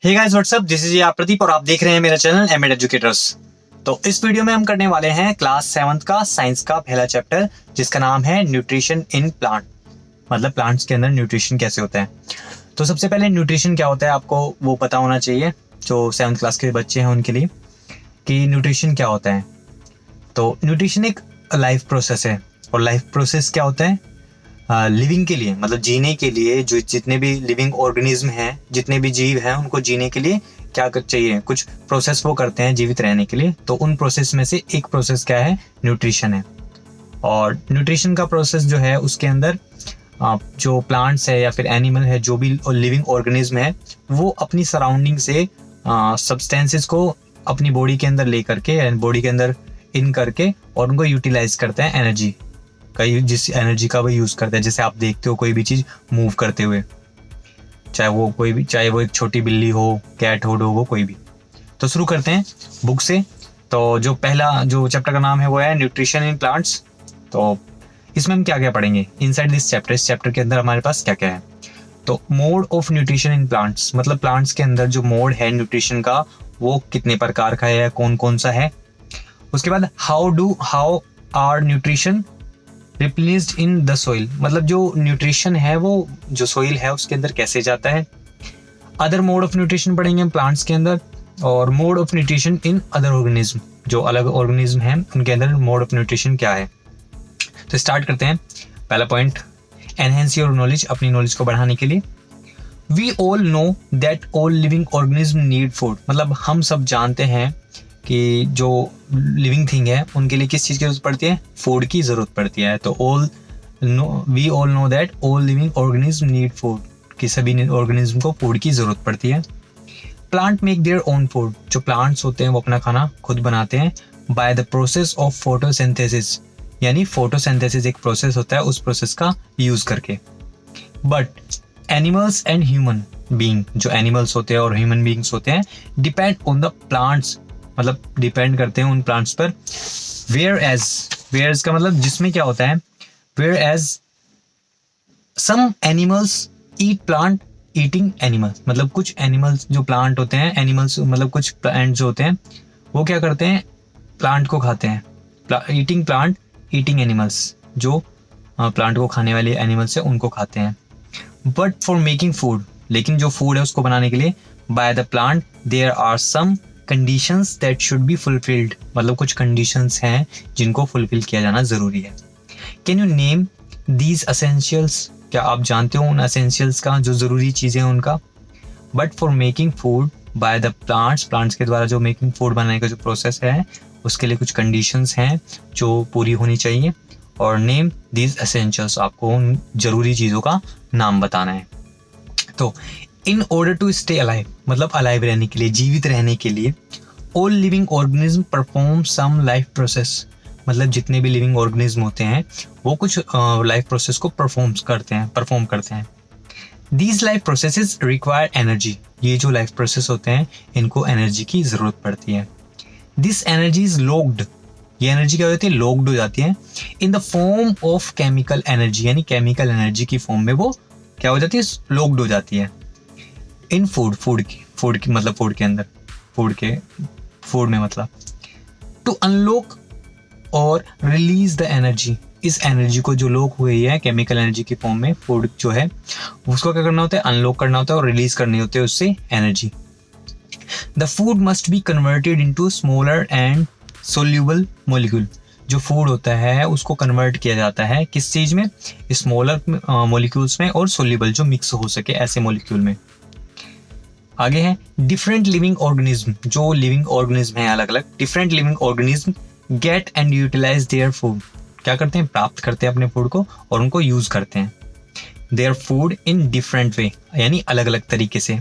Hey guys what's up, this is Pradeep और आप देख रहे हैं मेरा चैनल एमएड एजुकेटर्स। तो इस वीडियो में हम करने वाले हैं क्लास 7th का साइंस का पहला चैप्टर, जिसका नाम है न्यूट्रिशन इन प्लांट। मतलब प्लांट्स के अंदर न्यूट्रिशन कैसे होता है। तो सबसे पहले न्यूट्रिशन क्या होता है आपको वो पता होना चाहिए, जो 7th क्लास के बच्चे हैं उनके लिए, कि न्यूट्रिशन क्या होता है। तो न्यूट्रिशन एक लाइफ प्रोसेस है, और लाइफ प्रोसेस क्या होता है, लिविंग के लिए, मतलब जीने के लिए जो जितने भी लिविंग ऑर्गेनिज्म हैं, जितने भी जीव हैं, उनको जीने के लिए क्या चाहिए, कुछ प्रोसेस वो करते हैं जीवित रहने के लिए। तो उन प्रोसेस में से एक प्रोसेस क्या है, न्यूट्रिशन है। और न्यूट्रिशन का प्रोसेस जो है उसके अंदर जो प्लांट्स है या फिर एनिमल है, जो भी लिविंग ऑर्गेनिज्म है, वो अपनी सराउंडिंग से सब्सटेंसेस को अपनी बॉडी के अंदर ले करके, बॉडी के अंदर इन करके, और उनको यूटिलाइज करते हैं एनर्जी का, जिस एनर्जी का वो यूज़ करते हैं। जैसे आप देखते हो कोई भी चीज़ मूव करते हुए, चाहे वो एक छोटी बिल्ली हो, कैट हो, डॉग हो, कोई भी। तो शुरू करते हैं बुक से। तो जो पहला जो चैप्टर का नाम है वो है न्यूट्रिशन इन प्लांट्स। तो इसमें हम क्या क्या पढ़ेंगे इनसाइड दिस चैप्टर। इस चैप्टर के अंदर हमारे पास क्या क्या है। तो mode of nutrition in plants, मतलब प्लांट्स के अंदर जो मोड है न्यूट्रिशन का, वो कितने प्रकार का है, कौन कौन सा है। उसके बाद how are nutrition replaced in the soil, मतलब जो न्यूट्रिशन है वो जो सोइल है उसके अंदर कैसे जाता है। अदर मोड ऑफ न्यूट्रिशन पढ़ेंगे हम प्लांट्स के अंदर, और mode of nutrition in other organism, जो अलग ऑर्गेनिज्म हैं उनके अंदर मोड ऑफ न्यूट्रिशन क्या है। तो स्टार्ट करते हैं। पहला पॉइंट, एनहेंस योर नॉलेज, अपनी नॉलेज को बढ़ाने के लिए। We all know that all living organism need food, मतलब हम सब जानते हैं कि जो लिविंग थिंग है उनके लिए किस चीज़ की जरूरत पड़ती है, फूड की ज़रूरत पड़ती है। तो we all know that all living organism need food, कि सभी ऑर्गेनिज्म को फूड की ज़रूरत पड़ती है। Plant make their own food, जो प्लांट्स होते हैं वो अपना खाना खुद बनाते हैं by the process of photosynthesis, यानी फोटोसिंथेसिस एक प्रोसेस होता है, उस प्रोसेस का यूज़ करके। But animals and human being, जो एनिमल्स होते हैं और ह्यूमन बीइंग्स होते हैं, डिपेंड ऑन द प्लांट्स, मतलब डिपेंड करते हैं उन प्लांट्स पर। वेयर का मतलब जिसमें क्या होता है, whereas some animals eat plant eating animals, मतलब कुछ एनिमल्स जो प्लांट होते हैं, एनिमल्स मतलब कुछ प्लांट जो होते हैं वो क्या करते हैं, प्लांट को खाते हैं। ईटिंग प्लांट ईटिंग एनिमल्स, जो प्लांट को खाने वाले एनिमल्स है उनको खाते हैं। बट फॉर मेकिंग फूड, लेकिन जो फूड है उसको बनाने के लिए, by the plant there are some conditions that should be fulfilled, मतलब कुछ कंडीशंस हैं जिनको फुलफिल किया जाना जरूरी है। Can you name these essentials, क्या आप जानते हो उन एसेंशियल्स का, जो जरूरी चीज़ें हैं उनका। But for making food by the plants के द्वारा जो मेकिंग फूड बनाने का जो प्रोसेस है उसके लिए कुछ कंडीशंस हैं जो पूरी होनी चाहिए। और नेम दीज एसेंशियल्स, आपको उन जरूरी चीज़ों का नाम बताना है। तो in order to stay alive, मतलब अलाइव रहने के लिए, जीवित रहने के लिए, all living organism perform some life process, मतलब जितने भी लिविंग ऑर्गेनिज्म होते हैं वो कुछ लाइफ प्रोसेस को परफॉर्म करते हैं। These life processes require energy, ये जो लाइफ प्रोसेस होते हैं इनको एनर्जी की ज़रूरत पड़ती है। दिस एनर्जी इज लॉक्ड, ये एनर्जी क्या होती है, लॉक्ड हो जाती है इन the form of chemical energy, यानी केमिकल एनर्जी की फॉर्म में वो क्या हो जाती है, लॉक्ड हो जाती है। इन फूड की मतलब फूड में मतलब टू अनलॉक और रिलीज द एनर्जी, इस एनर्जी को जो लॉक हुई है केमिकल एनर्जी की फॉर्म में, फूड जो है उसको क्या करना होता है, अनलॉक करना होता है और रिलीज करनी होती है उससे energy. The food must be converted into smaller and soluble molecule, जो फूड होता है उसको कन्वर्ट किया जाता है किस चीज में, स्मॉलर मॉलिक्यूल्स में, और सोल्यूबल जो मिक्स हो सके ऐसे मॉलिक्यूल में। आगे है डिफरेंट लिविंग ऑर्गेनिज्म, जो लिविंग ऑर्गेनिज्म है अलग अलग, different living organism get and utilise their food, क्या करते हैं, प्राप्त करते हैं अपने फूड को और उनको यूज करते हैं। Their food in different way, यानी अलग अलग तरीके से।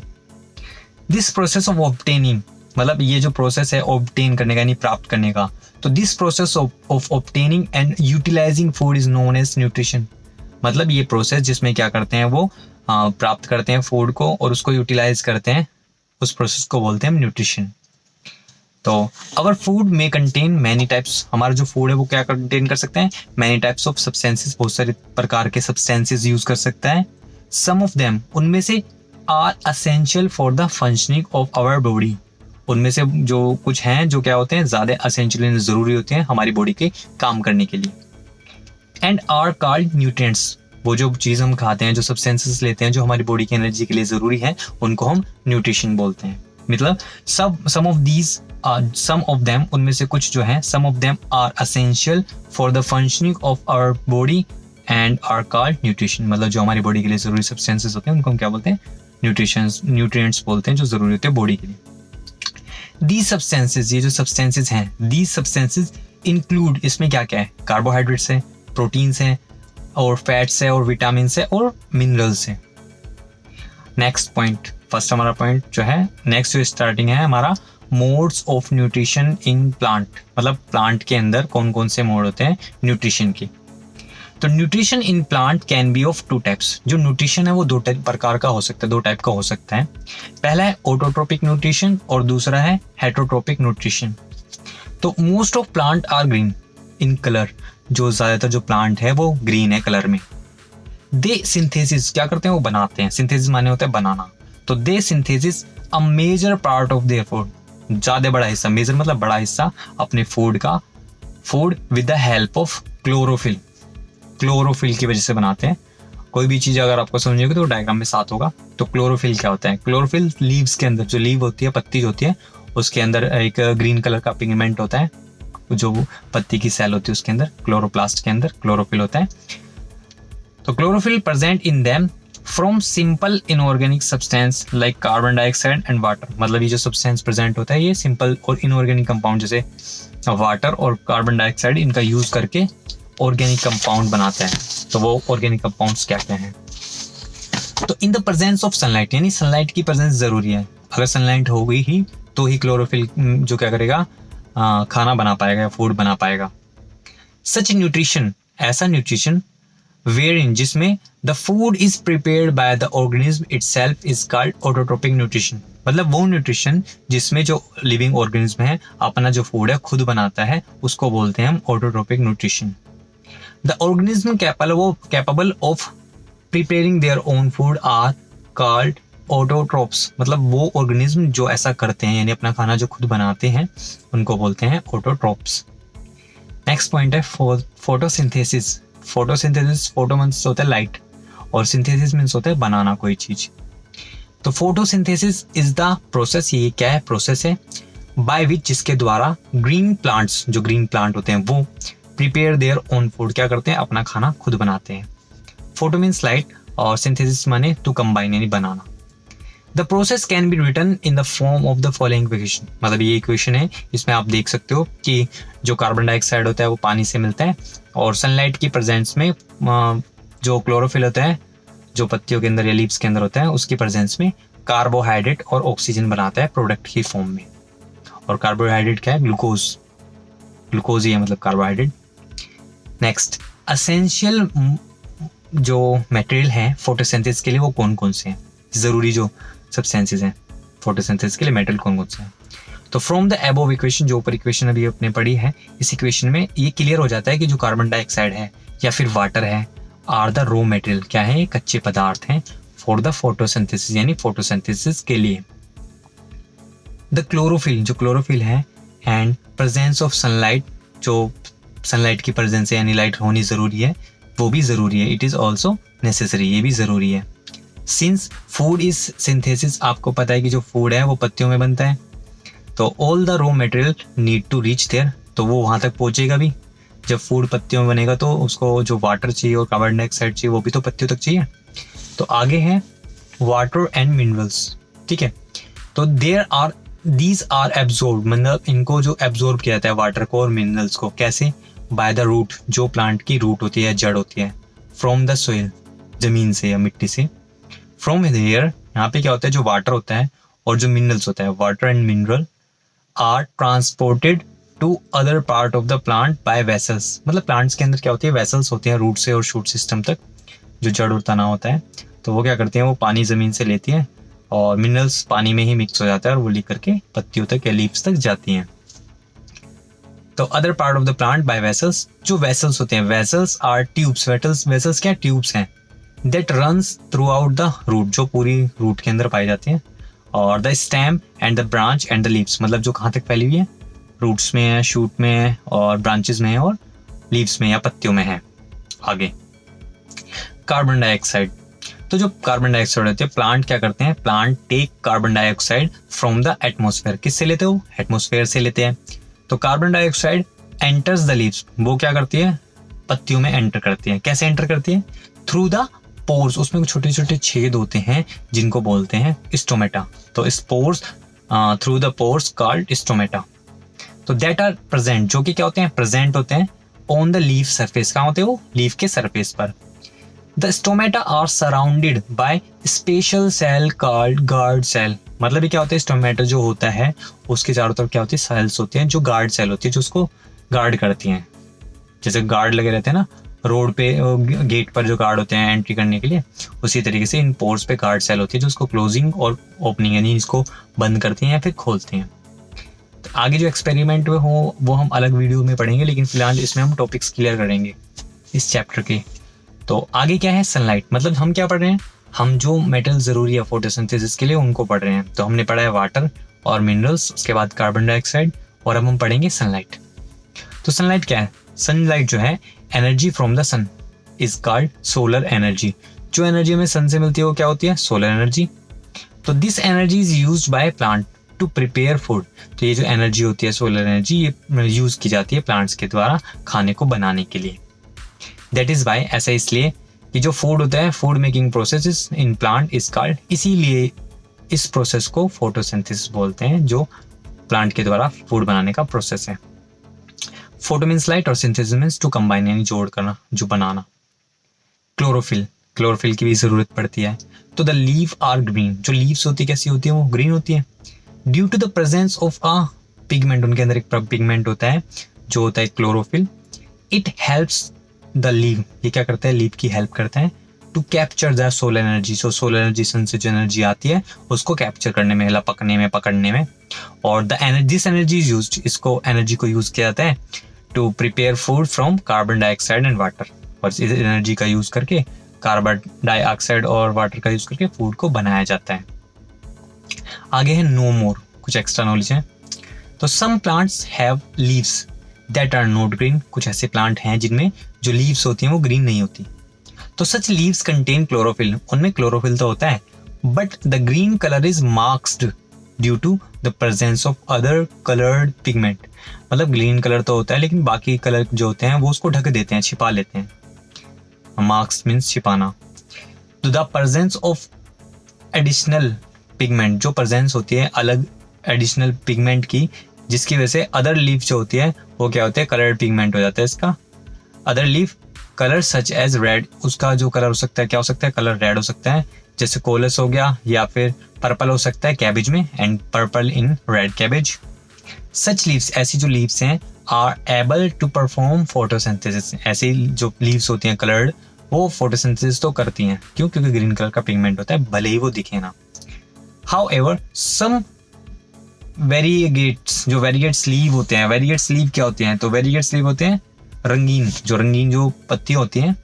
दिस प्रोसेस ऑफ ऑब्टेनिंग, मतलब ये जो प्रोसेस है ऑब्टेन करने का यानी प्राप्त करने का, तो this process of obtaining and utilising food is known as nutrition, मतलब ये प्रोसेस जिसमें क्या करते हैं वो प्राप्त करते हैं फूड को और उसको यूटिलाइज करते हैं, उस प्रोसेस को बोलते हैं न्यूट्रिशन। तो अवर फूड में कंटेन मैनी टाइप्स, हमारा जो फूड है वो क्या कंटेन कर सकते हैं, मैनी टाइप्स ऑफ सब्सटेंसेस, बहुत सारे प्रकार के सब्सटेंसेस यूज कर सकता है। सम ऑफ देम, उनमें से are essential for the functioning of our body. उनमें से जो कुछ हैं जो क्या होते हैं, ज़्यादा असेंशियल ज़रूरी होते हैं हमारी बॉडी के काम करने के लिए। And are called nutrients. वो जो चीज़ हम खाते हैं, जो सब्सटेंसेस लेते हैं जो हमारी बॉडी की एनर्जी के लिए ज़रूरी है, उनको हम न्यूट्रिशन बोलते हैं। मतलब सम ऑफ देम, उनमें से कुछ जो है, some of them are essential for the functioning of our body and are called nutrition. मतलब जो हमारी बॉडी के लिए ज़रूरी सब्सटेंसेस होते हैं उनको हम क्या बोलते हैं, न्यूट्रिएंट्स बोलते हैं, जो ज़रूरी होते हैं बॉडी के लिए। These substances, ये जो substances हैं, these substances include, इसमें क्या क्या है, कार्बोहाइड्रेट्स है, प्रोटीन्स हैं, और फैट्स है, और विटामिन्स है, और मिनरल्स है। नेक्स्ट पॉइंट, फर्स्ट हमारा पॉइंट जो है, नेक्स्ट जो स्टार्टिंग है हमारा, modes of nutrition in plant. मतलब प्लांट के अंदर कौन कौन से मोड होते हैं न्यूट्रिशन के। तो nutrition in plant can be of two types. जो न्यूट्रिशन है वो दो प्रकार का हो सकता है, दो टाइप का हो सकता है। पहला है ऑटोट्रोपिक न्यूट्रिशन और दूसरा है हेटरोट्रोपिक न्यूट्रिशन। तो most of plant are green in colour. जो ज्यादातर जो प्लांट है वो ग्रीन है कलर में। दे सिंथेसिस, क्या करते हैं वो बनाते हैं। सिंथेसिस माने होता है बनाना। तो they synthesis a major part of their food, ज्यादा बड़ा हिस्सा, मेजर मतलब बड़ा हिस्सा अपने फूड का, food with the help of chlorophyll. Chlorophyll की वजह से बनाते हैं। कोई भी चीज़ अगर आपको समझेगी तो डायग्राम में साथ होगा। तो क्लोरोफिल क्या होता है, क्लोरोफिल लीव्स के अंदर, जो लीव होती है, पत्ती जो होती है, उसके अंदर एक ग्रीन कलर का पिगमेंट होता है। जो पत्ती की सेल होती है उसके अंदर, क्लोरोप्लास्ट के अंदर क्लोरोफिल होता है। तो chlorophyll present in them from simple inorganic substance like carbon dioxide and water. मतलब ये जो सब्सटेंस प्रेजेंट होता है ये सिंपल और इनऑर्गेनिक कंपाउंड जैसे वाटर और कार्बन डाइऑक्साइड, इनका यूज करके ऑर्गेनिक कंपाउंड बनाते हैं। तो वो ऑर्गेनिक कंपाउंड्स क्या क्या हैं। तो in the presence of sunlight, यानी सनलाइट की प्रेजेंस जरूरी है। अगर सनलाइट होगी ही तो ही क्लोरोफिल जो क्या करेगा, खाना बना पाएगा या फूड बना पाएगा। सच न्यूट्रिशन, ऐसा न्यूट्रिशन वेयर इन, जिसमें the food is prepared by the organism itself is called autotrophic nutrition. मतलब वो न्यूट्रिशन जिसमें जो लिविंग ऑर्गेनिज्म है अपना जो फूड है खुद बनाता है, उसको बोलते हैं हम autotrophic nutrition. The organism capable of preparing their own food are called autotrophs। मतलब वो ऑर्गेनिज्म जो ऐसा करते हैं, यानी अपना खाना जो खुद बनाते हैं, उनको बोलते हैं ऑटोट्रोप्स। नेक्स्ट पॉइंट है फोटोसिंथेसिस। फोटोसिंथेसिस, फोटो मींस होता है लाइट, और सिंथेसिस मींस होता है बनाना कोई चीज। तो फोटोसिंथेसिस इज द प्रोसेस, ये क्या है, प्रोसेस है बाय विच, जिसके द्वारा ग्रीन प्लांट्स, जो ग्रीन प्लांट होते हैं वो प्रिपेयर देयर ओन फूड, क्या करते हैं अपना खाना खुद बनाते हैं। फोटो मीन्स लाइट और सिंथेसिस माने टू कंबाइन, यानी बनाना। The process can be written in the form of the following equation. मतलब ये इक्वेशन है, इसमें आप देख सकते हो कि जो कार्बन डाइऑक्साइड होता है वो पानी से मिलता है, और सनलाइट की प्रेजेंस में जो क्लोरोफिल होता है, जो पत्तियों के अंदर या लीव्स के अंदर होता है, उसकी प्रेजेंस में कार्बोहाइड्रेट और ऑक्सीजन बनाता है प्रोडक्ट की फॉर्म में। और कार्बोहाइड्रेट क्या है, ग्लूकोज। ग्लूकोज ही है मतलब कार्बोहाइड्रेट। नेक्स्ट, असेंशियल जो मटेरियल है फोटोसिंथेसिस के लिए वो कौन कौन से हैं, जरूरी जो सब्सटेंसेस हैं फोटोसिंथेसिस के लिए, मटेरियल कौन कौन से हैं। तो फ्रॉम द अबव इक्वेशन, जो ऊपर इक्वेशन अभी अपने पढ़ी है, इस इक्वेशन में ये क्लियर हो जाता है कि जो कार्बन डाइऑक्साइड है या फिर वाटर है, आर द रॉ मटेरियल, क्या है, ये कच्चे पदार्थ हैं फॉर द फोटोसिंथेसिस, यानी फोटोसिंथेसिस के लिए। द क्लोरोफिल, जो क्लोरोफिल है, एंड प्रेजेंस ऑफ सनलाइट, जो सनलाइट की प्रेजेंस है यानी लाइट होनी जरूरी है, वो भी जरूरी है। इट इज ऑल्सो नेसेसरी, ये भी जरूरी है। सिंस फूड इज सिंथेसिस, आपको पता है कि जो फूड है वो पत्तियों में बनता है, तो all the raw material need to reach there, तो वो वहां तक पहुंचेगा भी। जब फूड पत्तियों में बनेगा तो उसको जो वाटर चाहिए और कार्बन डाइऑक्साइड चाहिए वो भी तो पत्तियों तक चाहिए। तो आगे है वाटर एंड मिनरल्स, ठीक है। तो दीज आर एब्जॉर्ब, मतलब इनको जो एब्जॉर्ब किया जाता है वाटर को और मिनरल्स को, कैसे, बाय द रूट, जो प्लांट की रूट होती है, जड़ होती है, फ्रॉम द सोइल, जमीन से या मिट्टी से। फ्रॉम हेयर, यहाँ पे क्या होता है, जो वाटर होता है और जो मिनरल्स होता है, water and mineral are transported to other part of the plant by vessels. मतलब प्लांट्स के अंदर क्या होती है, वेसल्स होती हैं रूट से और शूट सिस्टम तक, जो जड़ और तना होता है। तो वो क्या करती हैं, वो पानी जमीन से लेती है और मिनरल्स पानी में ही मिक्स हो जाता है और वो लेकर के पत्तियों तक या लीव्स तक जाती हैं। तो other part of the plant by vessels, जो वेसल्स होते हैं, वेसल्स आर ट्यूब्स। वेसल्स क्या, ट्यूब्स हैं, that runs throughout the root, जो पूरी रूट के अंदर पाई जाती है, और the stem and the branch and the leaves, मतलब जो कहाँ तक फैली हुई है, रूट्स में है, शूट में है, और ब्रांचेस में है, और लीव्स में या पत्तियों में है। आगे कार्बन डाइऑक्साइड, तो जो कार्बन डाइऑक्साइड होती है, प्लांट क्या करते हैं, plant take carbon dioxide from the atmosphere, किससे लेते हो, एटमोस्फेयर से लेते हैं। तो carbon dioxide enters the leaves, वो क्या करती है, पत्तियों में एंटर करती है। कैसे एंटर करती है, थ्रू द पोर्स, उसमें छोटे छोटे छेद होते हैं जिनको बोलते हैं स्टोमेटा। तो spores through the pores called stomata. तो दैट आर प्रेजेंट, जो कि क्या होते हैं, प्रेजेंट होते हैं ऑन द लीफ सरफेस, कहाँ होते हैं वो, लीफ के सरफेस पर। The stomata are surrounded by special cell called guard cell, मतलब ये क्या होता है, स्टोमेटा जो होता है उसके चारों तरफ क्या होती है, सेल्स होती हैं जो गार्ड सेल होती है, जो उसको गार्ड करती हैं। जैसे गार्ड लगे रहते हैं ना रोड पे, गेट पर जो गार्ड होते हैं एंट्री करने के लिए, उसी तरीके से इन पोर्स पे गार्ड सेल होती है जो उसको क्लोजिंग और ओपनिंग यानी इसको बंद करती हैं या फिर खोलती हैं। तो आगे जो एक्सपेरिमेंट हो वो हम अलग वीडियो में पढ़ेंगे, लेकिन फिलहाल इसमें हम टॉपिक्स क्लियर करेंगे इस चैप्टर के। तो आगे क्या है, सनलाइट, मतलब हम क्या पढ़ रहे हैं, हम जो मेटल जरूरी है फोटोसिंथेसिस के लिए उनको पढ़ रहे हैं। तो हमने पढ़ा है वाटर और मिनरल्स, उसके बाद कार्बन डाइऑक्साइड, और अब हम पढ़ेंगे सनलाइट। तो सनलाइट क्या है, सनलाइट जो है energy from the sun is called solar energy, जो एनर्जी हमें सन से मिलती है वो क्या होती है, सोलर एनर्जी। तो this energy is used by plant to prepare food, तो ये जो एनर्जी होती है सोलर एनर्जी, ये यूज की जाती है प्लांट्स के द्वारा खाने को बनाने के लिए। दैट इज वाई, ऐसा इसलिए कि जो फूड होता है, food making process in plant is called, इसीलिए इस प्रोसेस को फोटोसिंथेसिस बोलते हैं, जो प्लांट के द्वारा फूड बनाने का प्रोसेस है। फोटो मीन्स लाइट और सिंथेसिस मीन्स टू कंबाइन, यानी जोड़ करना, जो बनाना। क्लोरोफिल, क्लोरोफिल की भी जरूरत पड़ती है। तो द लीफ आर ग्रीन, जो लीव्स होती है कैसी होती है, वो ग्रीन होती है। Due to the presence of a pigment, उनके अंदर एक पिगमेंट होता है जो होता है chlorophyll. It helps the leave, ये क्या करता है, लीव की हेल्प करता है to capture the solar energy, so solar energy sun से जो एनर्जी आती है उसको कैप्चर करने में, लपकने में, पकड़ने में। और the energy, this energy is used, इसको एनर्जी को यूज किया जाता है to prepare food from carbon dioxide and water, और इस एनर्जी का यूज करके कार्बन डाइऑक्साइड और वाटर का यूज करके फूड को बनाया जाता है। आगे है नो मोर, कुछ एक्स्ट्रा नॉलेज है। तो some plants have leaves that are not green, कुछ ऐसे प्लांट हैं जिनमें जो लीव्स होती हैं वो ग्रीन नहीं होती। तो सच लीव्स कंटेन क्लोरोफिल, उनमें क्लोरोफिल तो होता है, but the green colour is masked due to the presence of other coloured pigment, मतलब ग्रीन कलर तो होता है लेकिन बाकी कलर जो होते हैं वो उसको ढक देते हैं, छिपा लेते हैं। मार्क्स मीन्स छिपाना। तो the presence of additional pigment, जो प्रेजेंस होती है अलग एडिशनल पिगमेंट की, जिसकी वजह से अदर लीफ जो होती है वो क्या होते हैं, कलर्ड पिगमेंट हो जाता है इसका। Other leaf colour such as red, उसका जो कलर हो सकता है क्या हो सकता है, कलर रेड हो सकता है, जैसे कोलस हो गया, या फिर पर्पल हो सकता है कैबेज में, and purple in red cabbage. Such leaves, ऐसी जो लीव्स हैं, are able to perform photosynthesis, ऐसी जो लीव्स होती हैं कलर्ड, वो फोटोसिंथेसिस तो करती हैं। क्यों, क्योंकि ग्रीन कलर का पिगमेंट होता है, भले ही वो दिखे ना। हाउएवर सम वेरिएट्स, जो वेरिएट स्लीव होते हैं, वेरिएट स्लीव क्या होते हैं, तो वेरिएट स्लीव होते हैं रंगीन, जो रंगीन जो पत्ती होती हैं।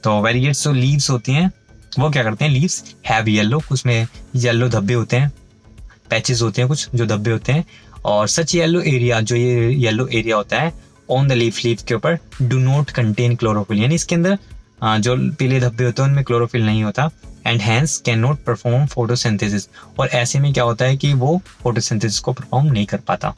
तो वेरिएट्स जो लीव्स होती हैं वो क्या करते हैं, लीव्स हैव येलो, उसमें येलो धब्बे होते हैं, पैचेस होते हैं कुछ जो धब्बे होते हैं। और सच येलो एरिया, जो ये येलो एरिया होता है ऑन द लीफ, लीफ के ऊपर, डू नॉट कंटेन क्लोरोफिल, यानी इसके अंदर जो पीले धब्बे होते हैं उनमें क्लोरोफिल नहीं होता, and hence can not perform photosynthesis, और ऐसे में क्या होता है कि वो फोटोसिंथेसिस को परफॉर्म नहीं कर पाता।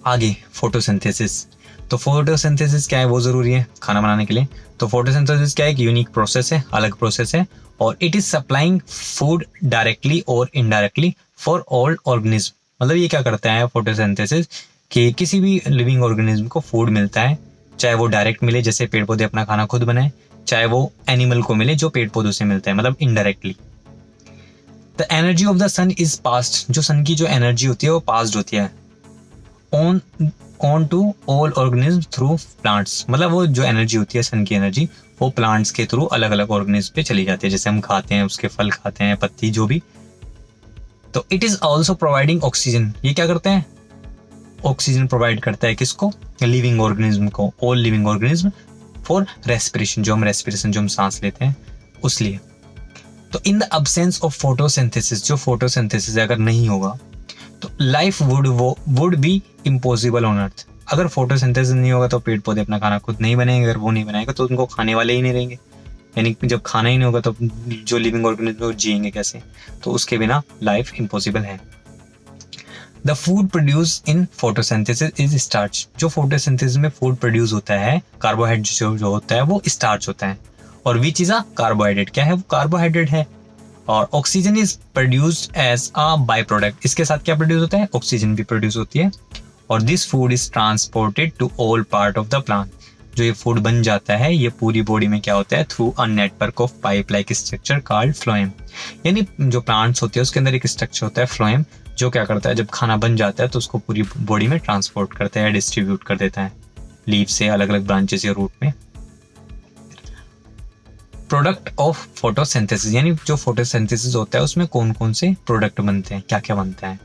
आगे फोटोसिंथेसिस, तो फोटोसिंथेसिस क्या है, वो जरूरी है खाना बनाने के लिए। तो फोटोसिंथेसिस क्या है, एक यूनिक प्रोसेस है, अलग प्रोसेस है, और it is supplying food directly और इनडायरेक्टली फॉर ऑल ऑर्गेनिज्म, मतलब ये क्या करता है फोटोसिंथेसिस कि किसी भी लिविंग ऑर्गेनिज्म को फूड मिलता है, चाहे वो डायरेक्ट मिले जैसे पेड़ पौधे अपना खाना खुद बनाए, चाहे वो एनिमल को मिले जो पेड़ पौधों से मिलता है, मतलब indirectly. The energy of the sun is passed, जो सन की जो एनर्जी होती है वो पास्ड होती है on to all organism through plants, मतलब वो जो एनर्जी होती है सन की एनर्जी वो प्लांट्स के थ्रू अलग अलग ऑर्गेनिज्म पे चली जाती है, जैसे हम खाते हैं उसके फल खाते हैं, पत्ती जो भी। तो it is also providing oxygen, ये क्या करते हैं, ऑक्सीजन प्रोवाइड करता है किसको, लिविंग ऑर्गेनिज्म को, all living organism for respiration, जो हम रेस्पिरेशन जो हम सांस लेते हैं, उसलिए। तो in the absence of photosynthesis, जो फोटोसिंथेसिस अगर नहीं होगा तो life would be impossible on earth. अगर फोटोसिंथेसिस नहीं होगा तो पेड़ पौधे अपना खाना खुद नहीं बनाएंगे, अगर वो नहीं बनाएंगे तो उनको खाने वाले ही नहीं रहेंगे, यानी जब खाना ही नहीं होगा तो जो लिविंग ऑर्गेनिज्म जिएंगे कैसे, तो उसके बिना लाइफ इम्पॉसिबल है। The food produce in photosynthesis is starch, जो फोटोसिंथेसिस में फूड प्रोड्यूस होता है, कार्बोहाइड्रेट जो होता है वो स्टार्च होता है, और विच इज अ कार्बोहाइड्रेट, क्या है वो कार्बोहाइड्रेट है। और oxygen is produced as a by product, इसके साथ क्या प्रोड्यूस होता है, ऑक्सीजन भी प्रोड्यूस होती है। और this food is transported to all part of the plant, जो ये फूड बन जाता है ये पूरी बॉडी में क्या होता है, through a network of pipe like structure called phloem. यानी जो प्लांट्स होते हैं उसके अंदर एक स्ट्रक्चर होता है फ्लोएम, जो क्या करता है जब खाना बन जाता है तो उसको पूरी बॉडी में ट्रांसपोर्ट करता है, डिस्ट्रीब्यूट कर देता है लीव से अलग अलग ब्रांचेस या रूट में। प्रोडक्ट ऑफ फोटोसिंथेसिस, यानी जो फोटोसिंथेसिस होता है उसमें कौन कौन से प्रोडक्ट बनते हैं, क्या क्या बनता है।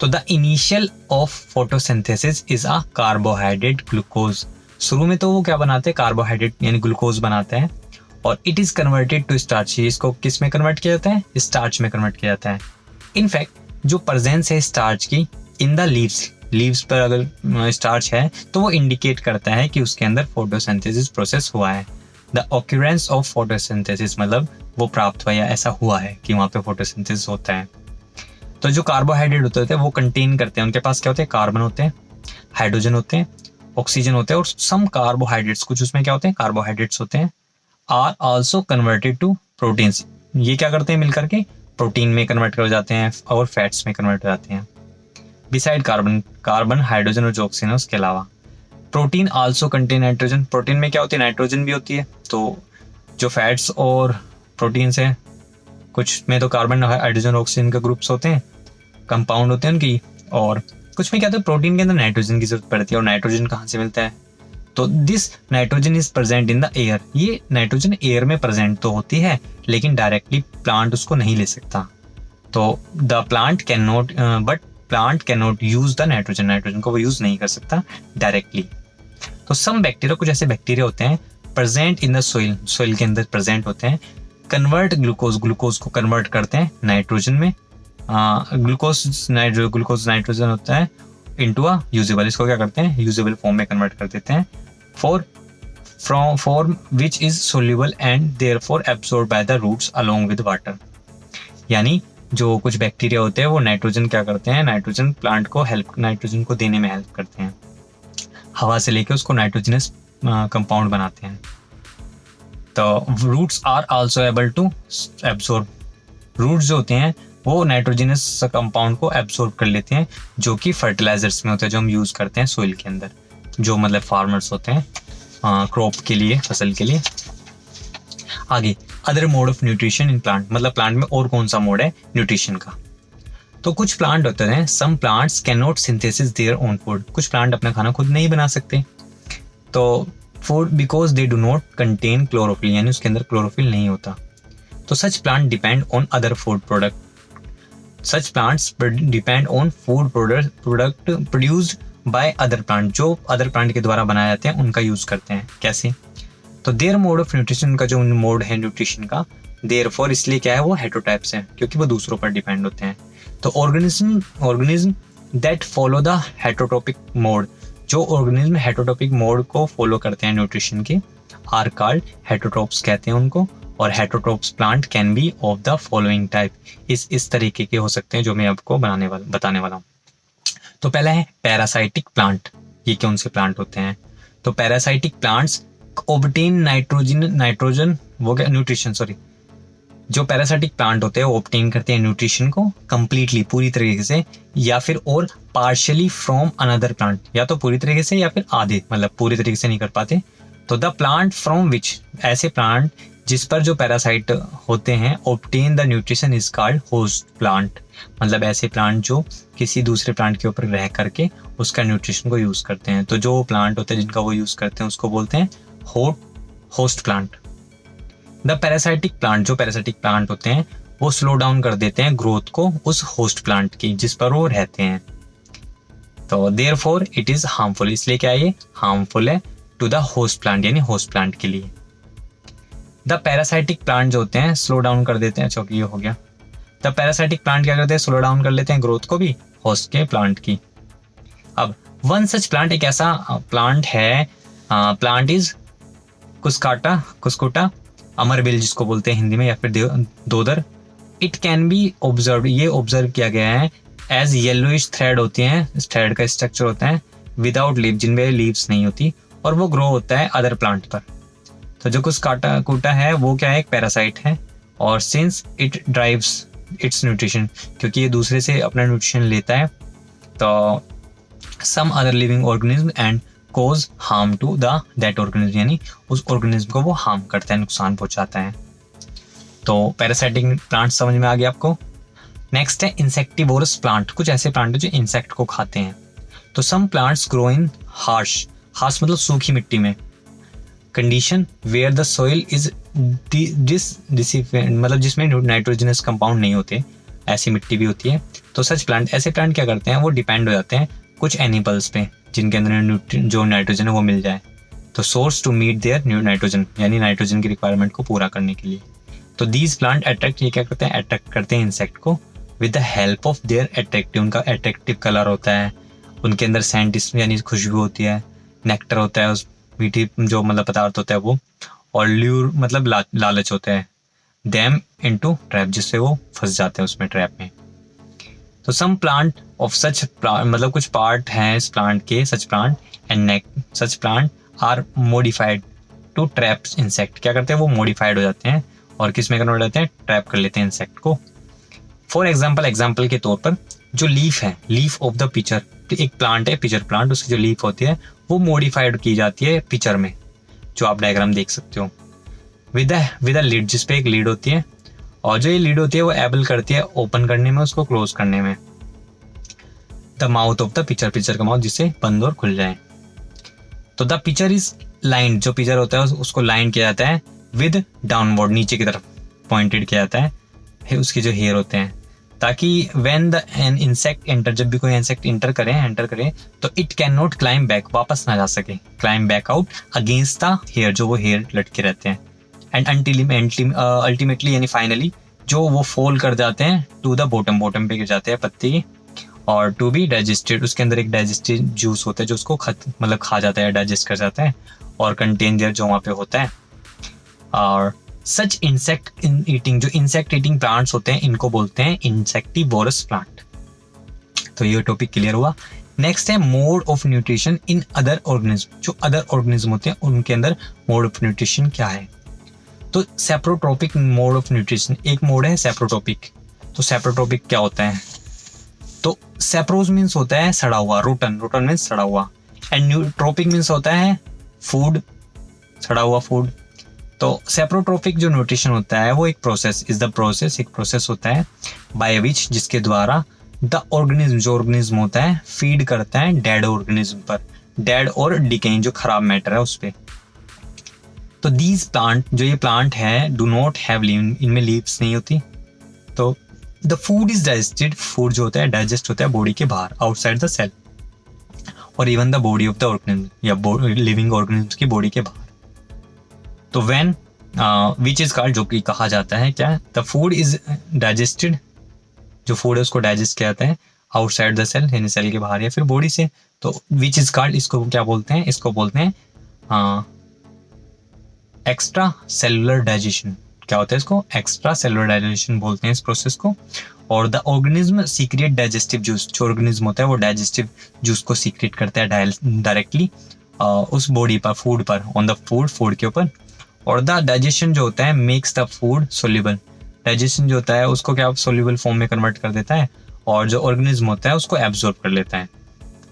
तो the initial of photosynthesis is a carbohydrate glucose, शुरू में तो वो क्या बनाते हैं, कार्बोहाइड्रेट यानी ग्लूकोज बनाते हैं, और it is converted to starch, इसको किस में कन्वर्ट किया जाता है, स्टार्च में कन्वर्ट किया जाता है। इनफैक्ट जो प्रेजेंस है स्टार्च की इन द लीव्स पर अगर स्टार्च है तो वो इंडिकेट करता है कि उसके अंदर फोटोसिंथेसिस प्रोसेस हुआ है। द ऑक्यूरेंस ऑफ फोटोसिंथेसिस मतलब वो प्राप्त हुआ या ऐसा हुआ है कि वहाँ पे फोटोसिंथेसिस होता है। तो जो कार्बोहाइड्रेट होते हैं वो कंटेन करते हैं, उनके पास क्या होते हैं, कार्बन होते हैं, हाइड्रोजन होते हैं, ऑक्सीजन होते हैं, और सम कार्बोहाइड्रेट्स, कुछ उसमें क्या होते हैं, कार्बोहाइड्रेट्स होते हैं, are also converted to proteins, ये क्या करते हैं मिलकर के प्रोटीन में कन्वर्ट कर जाते हैं और फैट्स में कन्वर्ट हो जाते हैं। बिसाइड कार्बन हाइड्रोजन और जो ऑक्सीजन है उसके अलावा। Protein also contain nitrogen, protein में क्या होती है, नाइट्रोजन भी होती है। तो जो फैट्स और प्रोटीन्स हैं कुछ में तो कार्बन हाइड्रोजन ऑक्सीजन के ग्रुप्स होते हैं, कंपाउंड होते हैं उनकी, और कुछ में क्या होता है प्रोटीन के अंदर नाइट्रोजन की जरूरत पड़ती है, और नाइट्रोजन कहाँ से मिलता है, तो this nitrogen is present in the air, ये नाइट्रोजन एयर में प्रेजेंट तो होती है लेकिन डायरेक्टली प्लांट उसको नहीं ले सकता। तो the plant can not plant can not use the nitrogen को वो यूज नहीं कर सकता डायरेक्टली। तो सम बैक्टीरिया, कुछ ऐसे बैक्टीरिया होते हैं प्रेजेंट इन द सोइल के अंदर प्रेजेंट होते हैं, कन्वर्ट ग्लूकोज को कन्वर्ट करते हैं नाइट्रोजन में, ग्लूकोज नाइट्रोजन होता है इनटू अ यूजेबल, इसको क्या करते हैं यूजेबल फॉर्म में कन्वर्ट कर देते हैं, form which is soluble and therefore absorb by the roots along with water. यानी जो कुछ बैक्टीरिया होते हैं वो नाइट्रोजन क्या करते हैं, नाइट्रोजन प्लांट को नाइट्रोजन को देने में हेल्प करते हैं, हवा से लेके उसको नाइट्रोजनस कंपाउंड बनाते हैं। तो roots are also able to absorb, roots जो होते हैं वो नाइट्रोजनस कंपाउंड को एब्सॉर्ब कर लेते हैं, जो कि फर्टिलाइजर्स में होता है, जो हम यूज करते हैं सोइल के अंदर, जो मतलब फार्मर्स होते हैं क्रॉप के लिए, फसल के लिए। आगे other mode of nutrition in plant, मतलब प्लांट में और कौन सा मोड है न्यूट्रिशन का। तो कुछ प्लांट होते हैं, some plants can not synthesis their own food, कुछ प्लांट अपना खाना खुद नहीं बना सकते, तो food because they do not contain chlorophyll, यानी उसके अंदर क्लोरोफिल नहीं होता। तो such plant depend on other food product, such plants depend on food product produced by other plant, जो अदर प्लांट के द्वारा बनाए जाते हैं उनका यूज करते हैं। कैसे, तो देयर मोड ऑफ न्यूट्रिशन का जो मोड है न्यूट्रिशन का, देयर फॉर इसलिए क्या है वो हेटरोटाइप्स है, क्योंकि वो दूसरों पर डिपेंड होते हैं। तो organism that follow the heterotrophic mode, जो ऑर्गेनिज्म हेटरोटॉपिक मोड को फॉलो करते हैं न्यूट्रिशन के, आर कॉल्ड हेटरोटॉप्स कहते हैं उनको। और heterotrophs plant can be of the following type, इस तरीके के हो सकते हैं जो मैं आपको बताने वाला हूँ। तो पहला है पैरासाइटिक प्लांट, ये कौन से प्लांट होते हैं, तो पैरासाइटिक प्लांट्स ऑब्टेन नाइट्रोजन वो क्या न्यूट्रिशन सॉरी जो पैरासाइटिक प्लांट होते हैं वो ऑब्टेन करते हैं न्यूट्रिशन को कंप्लीटली पूरी तरीके से, या फिर और पार्शियली फ्रॉम अनदर प्लांट, या तो पूरी तरीके से या फिर आधे, मतलब पूरी तरीके से नहीं कर पाते। तो द प्लांट फ्रॉम विच, ऐसे प्लांट जिस पर जो पैरासाइट होते हैं obtain the nutrition is called host plant, मतलब ऐसे प्लांट जो किसी दूसरे प्लांट के ऊपर रह करके उसका न्यूट्रिशन को यूज करते हैं। तो जो प्लांट होते हैं जिनका वो यूज करते हैं उसको बोलते हैं host plant. The parasitic plant, जो पैरासाइटिक प्लांट होते हैं वो स्लो डाउन कर देते हैं ग्रोथ को उस होस्ट प्लांट की जिस पर वो रहते हैं। तो देयरफॉर इट इज हार्मफुल, इसलिए क्या है ये हार्मफुल है टू द होस्ट प्लांट, यानी होस्ट प्लांट के लिए। द पैरासाइटिक प्लांट जो होते हैं स्लो डाउन कर देते हैं, चौकी हो गया। द पैरासाइटिक प्लांट क्या करते हैं, स्लो डाउन कर लेते हैं ग्रोथ को भी होस्ट के प्लांट की। अब वन सच प्लांट एक ऐसा प्लांट है, प्लांट इज कुस्कुटा अमरबेल जिसको बोलते हैं हिंदी में, या फिर दोदर। इट कैन बी ऑब्जर्व, ये ऑब्जर्व किया गया है एज येलोइश थ्रेड होती हैं, इस थ्रेड का स्ट्रक्चर होता है विदाउट लीव, जिनमें लीव्स नहीं होती, और वो ग्रो होता है अदर प्लांट पर। तो जो कुस्कुटा है वो क्या है, एक पैरासाइट है, और since it drives its nutrition, क्योंकि ये दूसरे से अपना न्यूट्रिशन लेता है, तो some other living organism and cause harm to that organism, यानी उस ऑर्गेनिज्म को वो हार्म करता है, नुकसान पहुंचाता है। तो पैरासाइटिक प्लांट समझ में आ गया आपको। नेक्स्ट है इंसेक्टिवोरस प्लांट, कुछ ऐसे प्लांट है जो इंसेक्ट को खाते हैं। तो some plants grow in harsh मतलब सूखी मिट्टी में, condition where the soil is मतलब जिसमें नाइट्रोजनस कंपाउंड नहीं होते, ऐसी मिट्टी भी होती है। तो सच प्लांट, ऐसे प्लांट क्या करते हैं, वो डिपेंड हो जाते हैं कुछ एनिमल्स पे जिनके अंदर जो नाइट्रोजन है वो मिल जाए, तो source to meet their nitrogen, यानी नाइट्रोजन की रिक्वायरमेंट को पूरा करने के लिए। तो दीज प्लांट अट्रैक्ट, ये क्या करते हैं, अट्रैक्ट करते हैं इंसेक्ट को with the help of their attractive, उनका अट्रैक्टिव कलर होता है, उनके अंदर सेंट यानी खुशबू होती है, नेक्टर होता है, उस मीठी जो मतलब पदार्थ होता है वो, और ल्यूर मतलब लालच होता है, देम इनटू ट्रैप, जिससे वो फंस जाते हैं उसमें ट्रैप में। तो सम प्लांट ऑफ सच मतलब कुछ पार्ट हैं इस प्लांट के, such plant and such plant are modified to trap insect, क्या करते हैं वो मॉडिफाइड हो जाते हैं और किस में कन्वर्ट हो जाते हैं, ट्रैप कर लेते हैं इंसेक्ट को। फॉर एग्जाम्पल के तौर पर जो लीफ है, लीफ ऑफ द पिचर, एक प्लांट है पिचर प्लांट, उसकी जो लीफ होती है वो मॉडिफाइड की जाती है पिचर में, जो आप डायग्राम देख सकते हो, विद अ लीड, जिसपे एक लीड होती है, और जो ये लीड होती है वो एबल करती है ओपन करने में, उसको क्लोज करने में, the mouth of the pitcher, pitcher का माउथ जिससे बंद और खुल जाए। तो द पिचर इज लाइंड, जो पिचर होता है उसको लाइन किया जाता है विद डाउनवर्ड, नीचे की तरफ पॉइंटेड किया जाता है उसके जो हेयर होते हैं, ताकि when the an insect enter, जब भी कोई इंसेक्ट एंटर करे तो it can not climb back, वापस ना जा सके, climb back out against the hair, जो वो हेयर लटके रहते हैं, एंड अल्टीमेटली यानी फाइनली जो वो फॉल कर जाते हैं टू द बॉटम पे गिर जाते हैं पत्ती की, और टू बी डाइजेस्टेड, उसके अंदर एक डाइजेस्टिव जूस होता है जो उसको मतलब खा जाता है, डाइजेस्ट कर जाता है, और कंटेन देयर जो वहाँ पे होता है। और सच इंसेक्ट इन ईटिंग, जो इंसेक्ट ईटिंग प्लांट्स होते हैं इनको बोलते हैं इंसेक्टिवोरस प्लांट। तो ये टॉपिक क्लियर हुआ। नेक्स्ट है mode of nutrition in other organism, जो अदर ऑर्गेनिज्म होते हैं उनके अंदर मोड ऑफ न्यूट्रिशन क्या है। तो सेप्रोट्रोपिक मोड ऑफ न्यूट्रिशन एक मोड है सेप्रोट्रोपिक। तो सेप्रोट्रोपिक क्या होता है, तो सेप्रोज मीन्स होता है सड़ा हुआ, रोटन मीन्स सड़ा हुआ, एंड न्यूट्रोपिक मीन्स होता है फूड, सड़ा हुआ फूड। तो सेप्रोट्रोपिक जो न्यूट्रिशन होता है वो एक प्रोसेस होता है बाय विच, जिसके द्वारा द ऑर्गेनिज्म, जो ऑर्गेनिज्म होता है फीड करता है डेड ऑर्गेनिज्म पर, डेड और डिकेइंग जो खराब मैटर है उस पर। तो दीज प्लांट, जो ये प्लांट है, डू नॉट हैव लीव, इनमें लीव्स नहीं होती। तो the food is digested, food जो होता है डाइजेस्ट होता है बॉडी के बाहर, आउटसाइड द सेल, और even the body of the organism या लिविंग ऑर्गेनिज्म की बॉडी के बाहर। तो व्हेन विच इज कॉल्ड, जो कि कहा जाता है क्या, द फूड इज डाइजेस्टेड, जो फूड है उसको डाइजेस्ट किया जाता है आउटसाइड द सेल, यानी सेल के बाहर या फिर बॉडी से। तो विच इज कॉल्ड, इसको क्या बोलते हैं, इसको बोलते हैं एक्स्ट्रा सेलुलर डाइजेशन। क्या होता है इसको, एक्स्ट्रा सेलुलर डाइजेशन बोलते हैं इस प्रोसेस को। और the organism secret digestive juice, जो ऑर्गेनिज्म होता है वो डाइजेस्टिव जूस को सीक्रेट करता है डायरेक्टली उस बॉडी पर, फूड पर, ऑन द फूड के ऊपर। और द डाइजेशन जो होता है makes the food soluble, digestion जो होता है उसको क्या सोल्यूबल फॉर्म में कन्वर्ट कर देता है, और जो ऑर्गेनिज्म होता है उसको एब्जॉर्ब कर लेता है।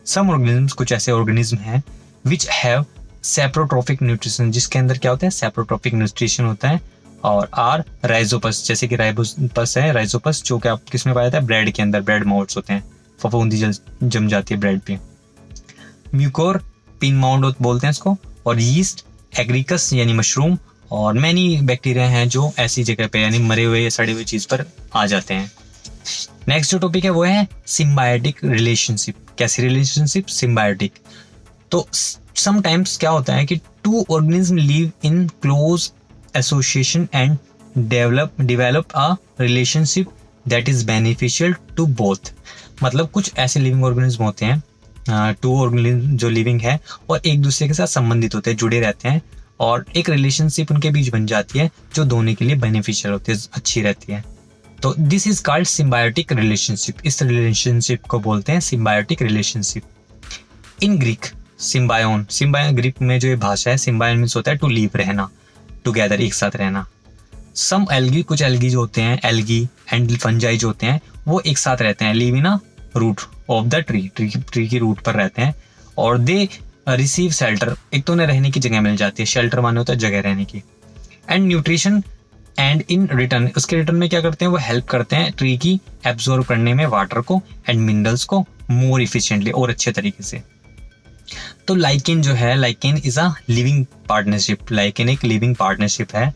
सम ऑर्गेनिज्म, कुछ ऐसे ऑर्गेनिज्म हैं विच हैव सेप्रोट्रोपिक न्यूट्रिशन, जिसके अंदर क्या होता है सेप्रोट्रोपिक न्यूट्रिशन होता है, और आर राइजोपस, जैसे कि राइजोपस है, राइजोपस जो कि आप किस में पाया जाता है, ब्रेड के अंदर, ब्रेड माउंट्स होते हैं, फफूंदी जम जाती है ब्रेड पे। म्यूकोर पिन माउंट बोलते हैं इसको, और यीस्ट, एग्रीकस यानी मशरूम, और मैनी बैक्टीरिया हैं जो ऐसी जगह पे यानी मरे हुए या सड़े हुए चीज पर आ जाते हैं। नेक्स्ट जो टॉपिक है वो है सिम्बायोटिक रिलेशनशिप। कैसी रिलेशनशिप, सिम्बायोटिक। तो समटाइम्स क्या होता है कि two organism live in close association and develop a relationship that is beneficial to both. मतलब कुछ ऐसे लिविंग ऑर्गेनिज्म होते हैं, टू ऑर्गेनिज्म जो लिविंग है और एक दूसरे के साथ संबंधित होते हैं, जुड़े रहते हैं और एक रिलेशनशिप उनके बीच बन जाती है जो दोनों के लिए बेनिफिशियल होती है, अच्छी रहती है. तो this is called symbiotic relationship. इस रिलेशनशिप को बोलते हैं symbiotic relationship. In Greek symbion Greek में जो ये भाषा है, सिम्बायोन मीन्स होता है टू लिव, रहना, टुगेदर, एक साथ रहना. सम एल्गी, कुछ एल्गी जो होते हैं, एल्गी एंड फंजाई जो होते हैं, वो एक साथ रहते हैं, live in a root of the tree की रूट पर रहते हैं. और दे रिसीव शेल्टर, एक तो उन्हें रहने की जगह मिल जाती है, शेल्टर माने होता है जगह रहने की, and nutrition, and in return, उसके रिटर्न में क्या करते हैं, वो हेल्प करते हैं ट्री की एब्जॉर्ब करने में वाटर को एंड मिनरल्स को मोर इफिशिएंटली, और अच्छे तरीके से. तो लाइकेन जो है, lichen is a living partnership. Lichen एक लिविंग पार्टनरशिप है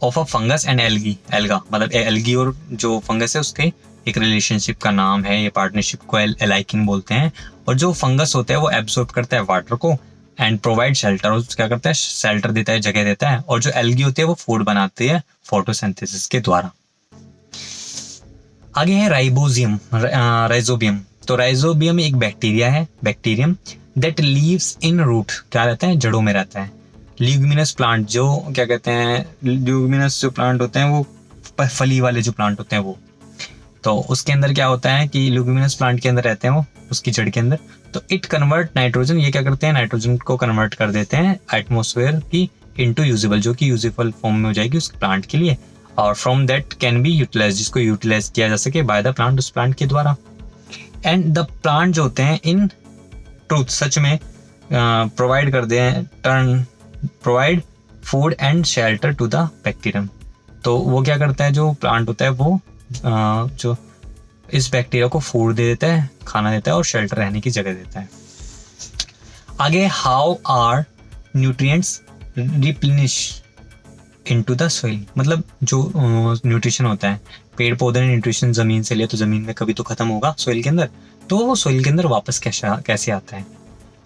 of a fungus and algae. Alga मतलब एल्गी और जो फंगस है उसके एक रिलेशनशिप का नाम है, ये पार्टनरशिप को लाइकेन बोलते हैं. और जो फंगस होता है वो एब्जॉर्ब करता है वाटर को एंड प्रोवाइड शेल्टर, और क्या करता है, शेल्टर देता है, जगह देता है. और जो एल्गी होती है वो फूड बनाती है फोटोसिंथेसिस के द्वारा. आगे है राइजोबियम. तो राइजोबियम एक बैक्टीरिया है, bacterium that lives in root, क्या रहता है, जड़ों में रहता है. ल्यूमिनस प्लांट, जो क्या कहते हैं, ल्यूमिनस जो प्लांट होते हैं वो फली वाले जो प्लांट होते हैं वो, तो उसके अंदर क्या होता है कि ल्यूमिनस प्लांट के अंदर रहते हैं वो, उसकी जड़ के अंदर. तो इट कन्वर्ट नाइट्रोजन, ये क्या करते हैं, नाइट्रोजन को कन्वर्ट कर देते हैं एटमॉस्फेयर की इनटू यूजेबल, जो कि यूजेबल फॉर्म में हो जाएगी उस प्लांट के लिए. और from that can be utilise, जिसको यूटिलाइज किया जा सके बाय द प्लांट, उस प्लांट के द्वारा. एंड द प्लांट जो होते हैं इन ट्रूथ, सच में प्रोवाइड कर दे, provide food and shelter to the bacterium. तो वो क्या करता है, जो प्लांट होता है वो जो इस बैक्टीरिया को फूड दे देता है, खाना देता है और शेल्टर रहने की जगह देता है. आगे how are nutrients replenish into the soil. मतलब जो न्यूट्रिशन होता है, पेड़ पौधे ने न्यूट्रिशन जमीन से लिया तो जमीन में कभी तो खत्म होगा सॉइल के अंदर, तो वो सॉइल के अंदर वापस कैसे आता है.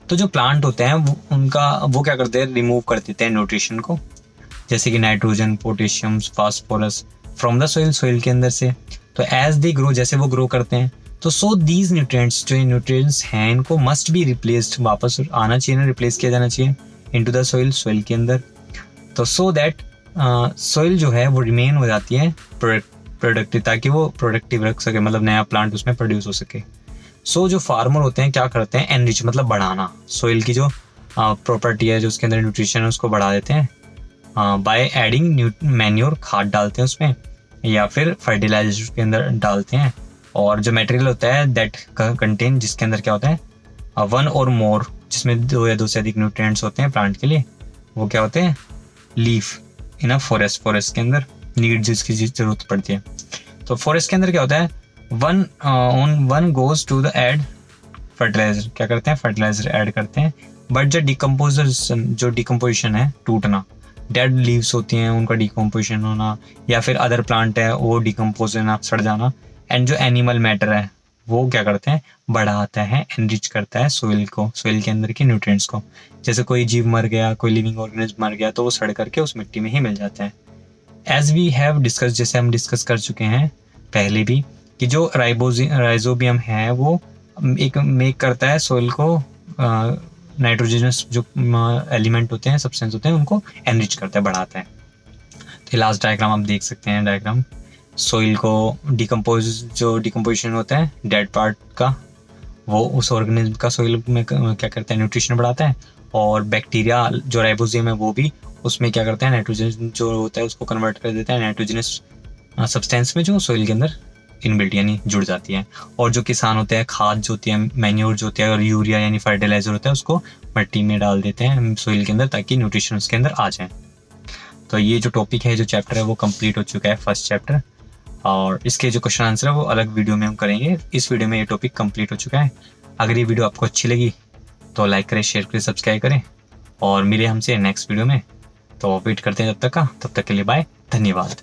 तो जो प्लांट होते हैं वो क्या करते हैं, रिमूव कर देते हैं न्यूट्रिशन को, जैसे कि nitrogen, potassium, phosphorus from the soil के अंदर से. तो एज दे ग्रो, जैसे वो ग्रो करते हैं, तो सो दीज न्यूट्रिएंट्स, जो न्यूट्रिएंट्स हैं इनको मस्ट बी रिप्लेस्ड, वापस आना चाहिए ना, रिप्लेस किया जाना चाहिए इनटू द सॉइल के अंदर. तो सो दैट सॉइल जो है वो रिमेन हो जाती है प्रोडक्टिव, ताकि वो प्रोडक्टिव रख सके, मतलब नया प्लांट उसमें प्रोड्यूस हो सके. सो जो फार्मर होते हैं क्या करते हैं, एनरिच मतलब बढ़ाना, सॉइल की जो प्रॉपर्टी है, जो उसके अंदर न्यूट्रिशन है उसको बढ़ा देते हैं बाय एडिंग मैन्योर, खाद डालते हैं उसमें, या फिर फर्टिलाइजर के अंदर डालते हैं. और जो मटेरियल होता है दैट कंटेन, जिसके अंदर क्या होता है, वन और मोर, जिसमें दो या दो से अधिक न्यूट्रिएंट्स होते हैं प्लांट के लिए, वो क्या होते हैं, लीफ इन अ फॉरेस्ट के अंदर नीड जिसकी जरूरत पड़ती है. तो फॉरेस्ट के अंदर क्या होता है, one goes to the add fertiliser, क्या करते हैं, फर्टिलाइजर ऐड करते हैं. बट जो डिकम्पोजिशन है, टूटना, डेड लीव्स होती हैं उनका डिकम्पोजिशन होना, या फिर अदर प्लांट है वो डिकम्पोज होना, सड़ जाना. एंड जो एनिमल मैटर है वो क्या करते हैं, बढ़ाता है, एनरिच करता है सॉइल के अंदर के न्यूट्रिएंट्स को. जैसे कोई जीव मर गया, कोई लिविंग ऑर्गेनिज्म मर गया, तो वो सड़ करके उस मिट्टी में ही मिल जाता है. एज वी हैव डिस्कस, जैसे हम डिस्कस कर चुके हैं पहले भी, कि जो राइजोबियम है वो एक मेक करता है सॉइल को, नाइट्रोजनस जो एलिमेंट होते हैं, सब्सटेंस होते हैं, उनको एनरिच करता है, बढ़ाता है. तो लास्ट डायग्राम आप देख सकते हैं, डायग्राम सॉइल को डिकम्पोजिशन होता है डेड पार्ट का, वो उस ऑर्गेनिज्म का सॉइल में क्या करता है, न्यूट्रिशन बढ़ाता है. और बैक्टीरिया जो राइबोसोम है वो भी उसमें क्या करता है, नाइट्रोजन जो होता है उसको कन्वर्ट कर देता है नाइट्रोजनस सब्सटेंस में, जो सॉइल के अंदर इनबिल्ट यानी जुड़ जाती है. और जो किसान होते हैं, खाद जो होती है, मैन्योर जो होती है, और यूरिया यानी फर्टिलाइजर होता है, उसको मिट्टी में डाल देते हैं सॉइल के अंदर, ताकि न्यूट्रिशन उसके अंदर आ जाए. तो ये जो टॉपिक है, जो चैप्टर है, वो कंप्लीट हो चुका है, फर्स्ट चैप्टर. और इसके जो क्वेश्चन आंसर है वो अलग वीडियो में हम करेंगे. इस वीडियो में ये टॉपिक कंप्लीट हो चुका है. अगर ये वीडियो आपको अच्छी लगी तो लाइक करें, शेयर करें, सब्सक्राइब करें, और मिले हमसे नेक्स्ट वीडियो में. तो वेट करते हैं तब तक के लिए बाय, धन्यवाद.